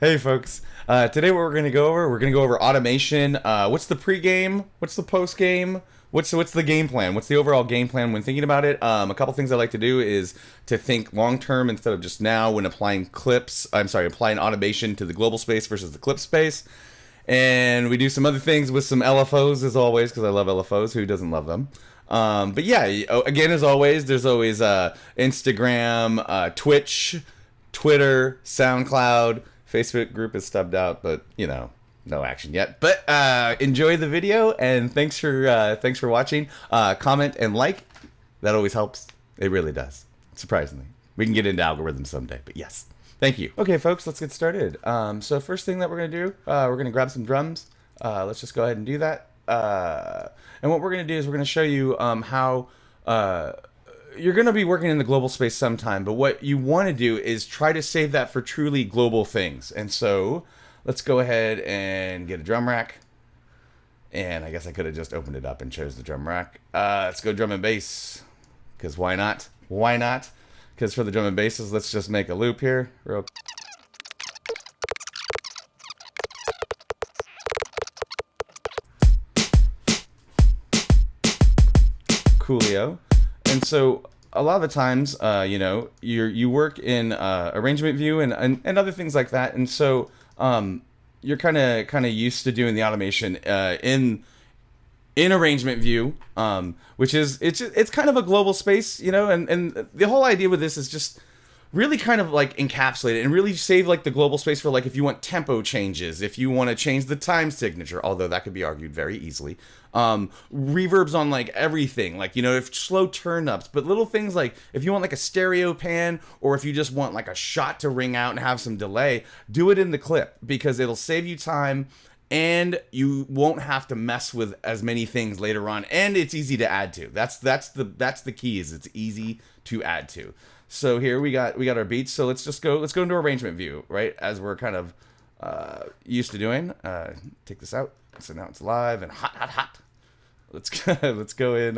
Hey folks, today what we're gonna go over automation. What's the pregame? What's the postgame? What's the game plan? What's the overall game plan when thinking about it? A couple things I like to do is to think long term instead of just now when applying clips. I'm sorry, applying automation to the global space versus the clip space. And we do some other things with some LFOs as always because I love LFOs. Who doesn't love them? But yeah, again as always, there's always Instagram, Twitch, Twitter, Soundcloud. Facebook group is stubbed out, but no action yet. But enjoy the video and thanks for watching. Comment and like. That always helps. It really does. Surprisingly, we can get into algorithms someday. But yes, thank you. Okay, folks, let's get started. So first thing that we're gonna do, we're gonna grab some drums. Let's just go ahead and do that. And what we're gonna do is we're gonna show you how. You're going to be working in the global space sometime, but what you want to do is try to save that for truly global things. And so let's go ahead and get a drum rack. And I guess I could have just opened it up and chose the drum rack. Let's go drum and bass, because why not? Why not? Because for the drum and basses, let's just make a loop here. Real coolio. And so a lot of the times, you work in arrangement view and other things like that, and so you're kind of used to doing the automation in arrangement view, which is it's kind of a global space, and the whole idea with this is just really kind of like encapsulate it and really save like the global space for like if you want tempo changes, if you want to change the time signature, although that could be argued very easily. Reverbs on like everything, like if slow turn ups, but little things like if you want like a stereo pan or if you just want like a shot to ring out and have some delay, do it in the clip because it'll save you time and you won't have to mess with as many things later on, and it's easy to add to. That's the key, is it's easy to add to. So here we got our beats. So let's go into arrangement view, right? As we're kind of used to doing. Take this out. So now it's live and hot. Let's go in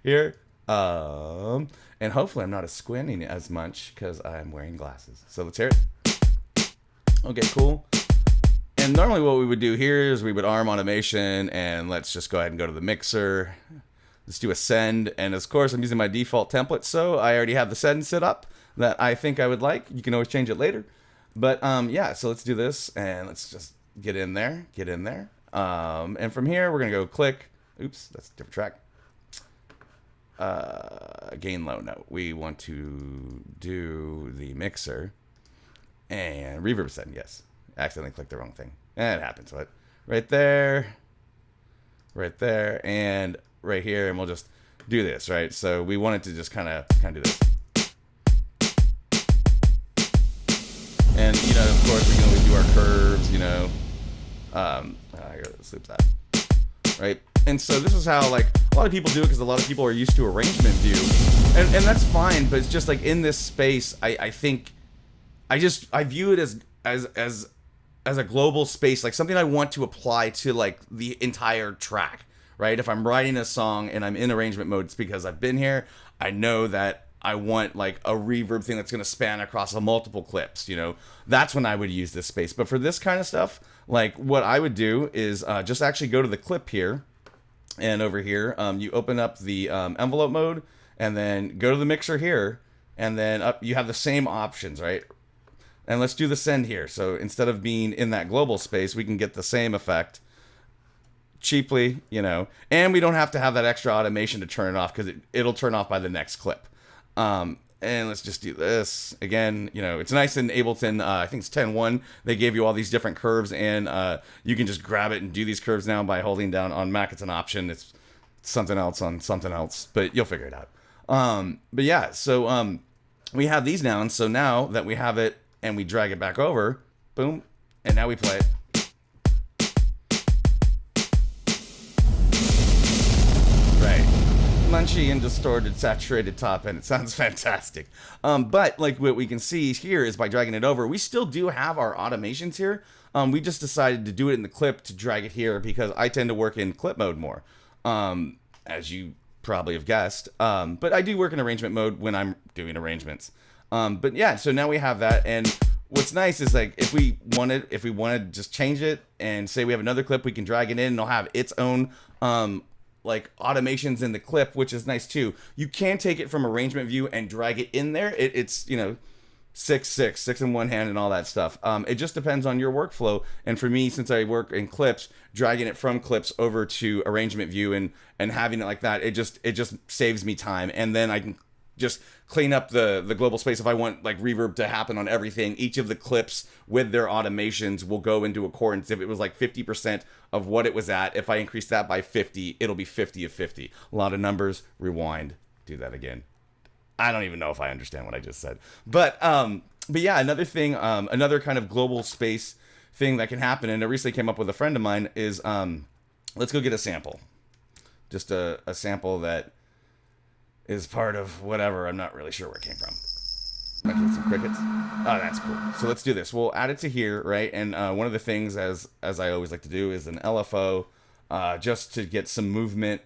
here. And hopefully I'm not squinting as much because I'm wearing glasses. So let's hear it. Okay, cool. And normally what we would do here is we would arm automation and let's just go ahead and go to the mixer. Let's do a send, and of course I'm using my default template, so I already have the send set up that I think I would like. You can always change it later, but yeah. So let's do this, and let's just get in there, and from here we're gonna go click. Oops, that's a different track. Gain low. No, we want to do the mixer and reverb send. Yes, accidentally clicked the wrong thing. And it happens. What? Right there, and right here, and we'll just do this, right? So we want it to just kind of do this. And, of course, we can always do our curves, let's loop that, right? And so this is how, like, a lot of people do it because a lot of people are used to arrangement view. And that's fine, but it's just, like, in this space, I think, I view it as a global space, like something I want to apply to, like, the entire track. Right? If I'm writing a song and I'm in arrangement mode, it's because I've been here. I know that I want like a reverb thing that's going to span across multiple clips. That's when I would use this space. But for this kind of stuff, like what I would do is just actually go to the clip here, and over here you open up the envelope mode, and then go to the mixer here, and then up you have the same options, right? And let's do the send here. So instead of being in that global space, we can get the same effect cheaply, and we don't have to have that extra automation to turn it off because it'll turn off by the next clip. And let's just do this again. It's nice in Ableton. I think it's 10.1. They gave you all these different curves, and you can just grab it and do these curves now by holding down. On Mac, it's an option. It's something else on something else, but you'll figure it out. But yeah, so we have these now, and so now that we have it and we drag it back over, boom, and now we play it. Munchy and distorted saturated top end. It sounds fantastic. But like what we can see here is by dragging it over, we still do have our automations here. We just decided to do it in the clip to drag it here because I tend to work in clip mode more, as you probably have guessed. But I do work in arrangement mode when I'm doing arrangements. But yeah, so now we have that, and what's nice is like if we wanted to just change it and say we have another clip, we can drag it in and it'll have its own like automations in the clip, which is nice too. You can take it from arrangement view and drag it in there. It's six in one hand and all that stuff. It just depends on your workflow. And for me, since I work in clips, dragging it from clips over to arrangement view and having it like that, it just saves me time. And then I can just clean up the global space. If I want like reverb to happen on everything, each of the clips with their automations will go into accordance. If it was like 50% of what it was at, if I increase that by 50, it'll be 50 of 50. A lot of numbers, rewind, do that again. I don't even know if I understand what I just said. But yeah, another thing, another kind of global space thing that can happen, and I recently came up with a friend of mine, is let's go get a sample. Just a sample that is part of whatever. I'm not really sure where it came from. Might get some crickets. Oh, that's cool. So let's do this. We'll add it to here, right? And one of the things, as I always like to do, is an LFO, just to get some movement.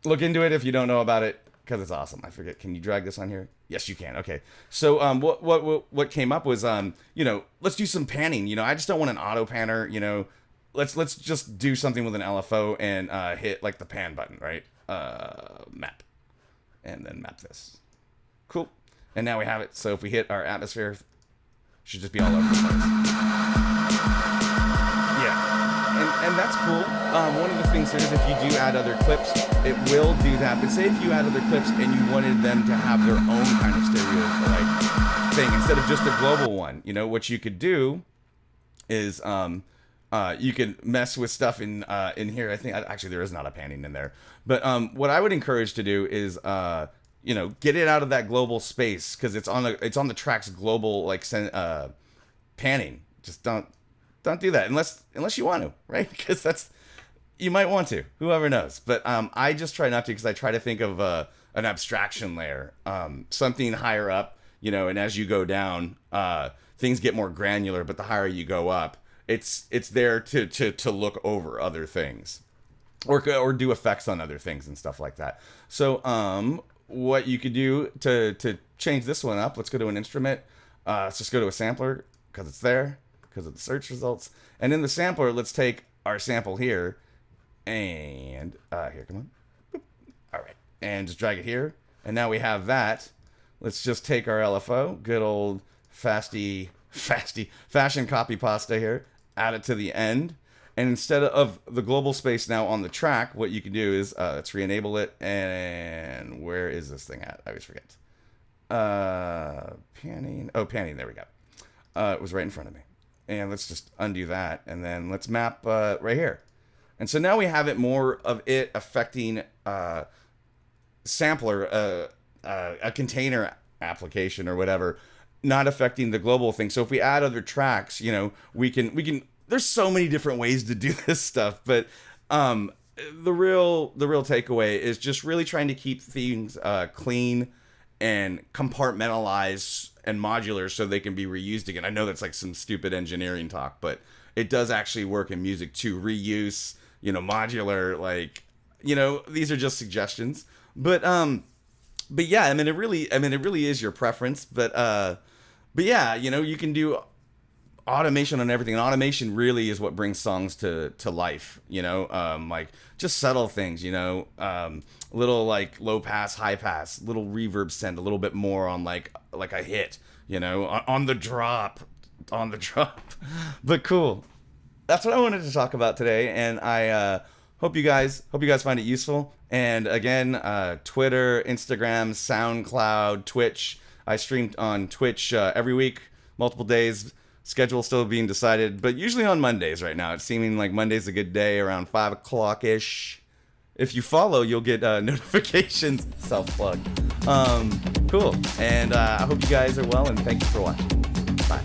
Look into it if you don't know about it, because it's awesome. I forget. Can you drag this on here? Yes, you can. Okay. So what came up was let's do some panning. I just don't want an auto panner. Let's just do something with an LFO and hit like the pan button, right? Map, and then map this. Cool. And now we have it. So if we hit our atmosphere, it should just be all over the place. Yeah, and that's cool. One of the things is if you do add other clips, it will do that. But say if you add other clips and you wanted them to have their own kind of stereo like thing instead of just a global one, what you could do is you can mess with stuff in here. I think actually there is not a panning in there, but what I would encourage to do is get it out of that global space, because it's on the track's global like panning. Just don't do that unless you want to, right? Because you might want to. Whoever knows? But I just try not to, because I try to think of an abstraction layer, something higher up, and as you go down, things get more granular. But the higher you go up, it's there to look over other things, or do effects on other things and stuff like that. So what you could do to change this one up, let's go to an instrument. Let's just go to a sampler, because it's there, because of the search results. And in the sampler, let's take our sample here, and here, come on. Boop. All right, and just drag it here. And now we have that. Let's just take our LFO, good old fashion copy pasta here, add it to the end. And instead of the global space now on the track, what you can do is let's re-enable it. And where is this thing at? I always forget. Panning. Oh, panning. There we go. It was right in front of me. And let's just undo that. And then let's map right here. And so now we have it more of it affecting sampler, a container application or whatever, not affecting the global thing. So if we add other tracks, we can. There's so many different ways to do this stuff, but the real takeaway is just really trying to keep things clean and compartmentalized and modular so they can be reused again. I know that's like some stupid engineering talk, but it does actually work in music too. Reuse, modular, like, these are just suggestions. But yeah, it really is your preference. But yeah, you can do automation on everything. And automation really is what brings songs to life, like just subtle things, little like low pass, high pass, little reverb send a little bit more on like a hit, on the drop. But cool. That's what I wanted to talk about today. And I hope you guys find it useful. And again, Twitter, Instagram, SoundCloud, Twitch. I streamed on Twitch every week, multiple days. Schedule still being decided, but usually on Mondays right now. It's seeming like Monday's a good day, around 5 o'clock-ish. If you follow, you'll get notifications. Self-plug. Cool. And I hope you guys are well, and thank you for watching. Bye.